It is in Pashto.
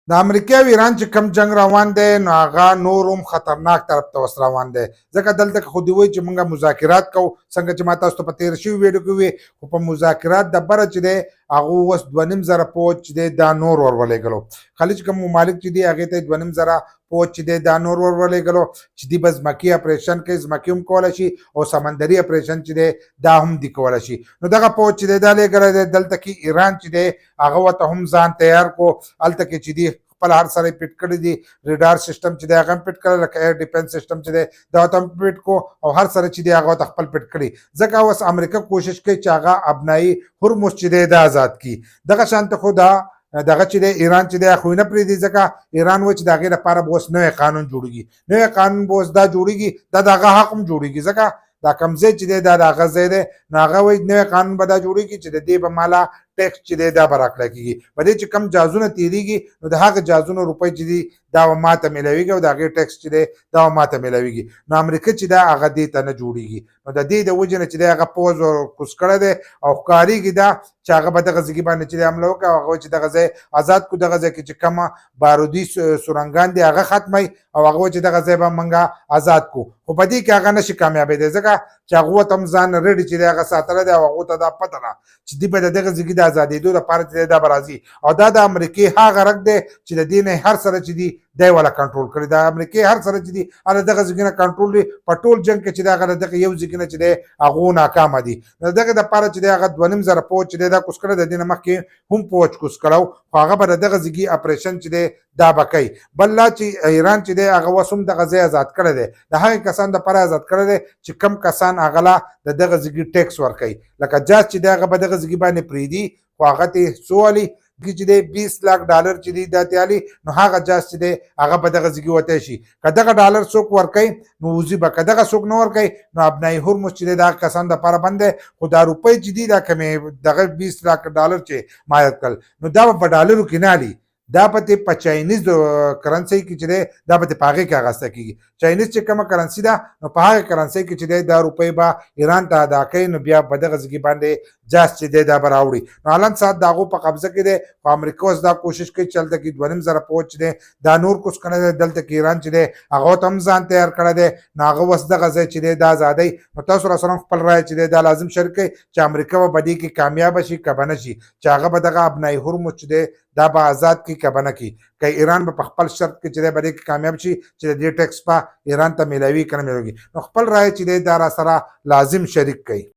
د امریکا او ایران چې کم جنگ روان دی نو هغه نور هم خطرناک طرف ته اوس روان دی ځکه دلته خو دوی وایي چې موږ مذاکرات کوو څنګه چې ما تاسو ته په تېر شوي ویډیو کې وي خو په مذاکرات د بره چې دی هغه اوس 2.5 پوځ چې دی دا نور ورولېږلو خلیج کوم ممالک چې دي هغې ته 2.5 پوځ چې دی دا نور ورولېږلو چې دوی به ځمکي اپریشن کوي ځمکي هم کولی شي او سمندري اپریشن چې دی دا هم دي کولی شي نو دغه پوځ چې دی دا لېږلی دی دلته کې ایران چې دی هغه ورته هم ځان تیار کو هلته کې چې دی خپل هر سره پټ کړی دي ریډار سیستم چې دی هغه هم پټ کړی لکه ایر ډیفنس سیستم چې دی دا ورته هم پټ کو او هر سره چې دی هغه ورته خپل پټ کړي ځکه اوس امریکا کوشش کوي چې هغه ابنایي هرمز چې دی دا آزاد کړي دغه شانته خو دا دغه چې دی ایران چې دی خو نه پرېږدي ځکه ایران وایي چې د هغې لپاره به اوس نوی قانون جوړېږي نوی قانون به اوس دا جوړېږي دا د هغه حق هم جوړېږي ځکه دا کوم ځای چې دی دا د هغه ځای دی نو هغه وایي نوی قانون به دا جوړېږي چې د دې به مالا ټیکس چې دی دا به راکړی کېږي په دې چې کم جازونه تېرېږي نو د هغه جازونو روپۍ چې دي دا به ماته میلاویږي او د هغې ټیکس چې دی دا به ماته میلاویږي نو امریکا چې دا هغه دې ته نه جوړېږي نو د دې د وجې نه چې دی هغه پوځ کوز کړی دی او ښکارېږي دا چې هغه به دغه ځګي باندې چې دی حمله وکړي او هغه وایي چې دغه ځای آزاد کړو دغه ځای کې چې کومه بارودي سورنګان دي هغه ختموي او هغه وایي چې دغه ځای به موږ آزاد کړو خو په دې کې هغه نشي کامیابېدی ځکه چې هغه ورته هم ځان رډي چې دی هغه ساتلی دی او هغو ته دا پته ده چې دوی به د دغه ځګي د ازادېدو لپاره چې دی دا به راځي او دا د امریکې هغه رګ دی چې د دې نه هر سره چې دی دی والا کنټرول کړي د امریکې هر سره چې دي هغه دغه ځګي نه کنټرول دی په ټول جنګ کې چې دی هغه د دغه یو ځګي نه چې دی هغو ناکامه دي د دغه دپاره چې دی هغه 2.5 پوځ چې دی دا کوز کړی د دې نه مخکې هم پوځ کوز کړی خو هغه به د دغه ځګي اپریشن چې دی دا به کوي بل لا چې ایران چې دی هغه اوس هم دغه ځای آزاد کړی دی د هغې کسانو دپاره آزاد کړی دی چې کم کسان هغه لا د دغه ځګي ټیکس ورکوي لکه جاز چې دی هغه به دغه ځګي باندې پرېږدي خو هغه ته څو والي چې دی 20 लाख ډالر چې دی دا تیالي نو هغه جاز چې دی هغه په دغه ځګي وتی شي که دغه ډالر څوک ورکوي نو وځي به که دغه څوک نه ورکوي نو ابنایي هرمز چې دی د هغه کسانو دپاره بند دی خو دا روپۍ چې دي دا کمې دغه 20 लाख ډالر چې مایل کړل نو دا به په ډالرو کې نه علي دا پته په چاینیز کرنسي کې چې دی دا پته په هغې کې اخیسته کېږي چاینیز چې کومه کرنسي ده نو په هغې کرنسۍ کې چې دی دا روپۍ به ایران ته ادا کوي نو بیا په دغه ځګي باندې جاز چې دی دا به راوړي نو حالان ساعت د هغو په قبضه کې دی خو امریکا اوس دا کوشش کوي چې هلته کې 2.5 پوځ چې دی دا نور کوز کړی دی دلته کې ایران چې دی هغو ته هم ځان تیار کړی دی نو هغه اوس دغه ځای چې دی دا ازادۍ نو تاسو راسره خپل رایه چې دی دا لازم شریک کړئ چې امریکا به په دې کې کامیابه شي که به نه شي چې هغه به دغه ابنایي هرمز چې دی دا به آزاد کړي که به نه کړي که ایران به په خپل شرط کې چې دی په دې کې کامیاب شي چې د دې ټیکس به ایران ته میلاوي که نه میلاوي نو خپل رایه چې دی دا راسره لازم شریک کړئ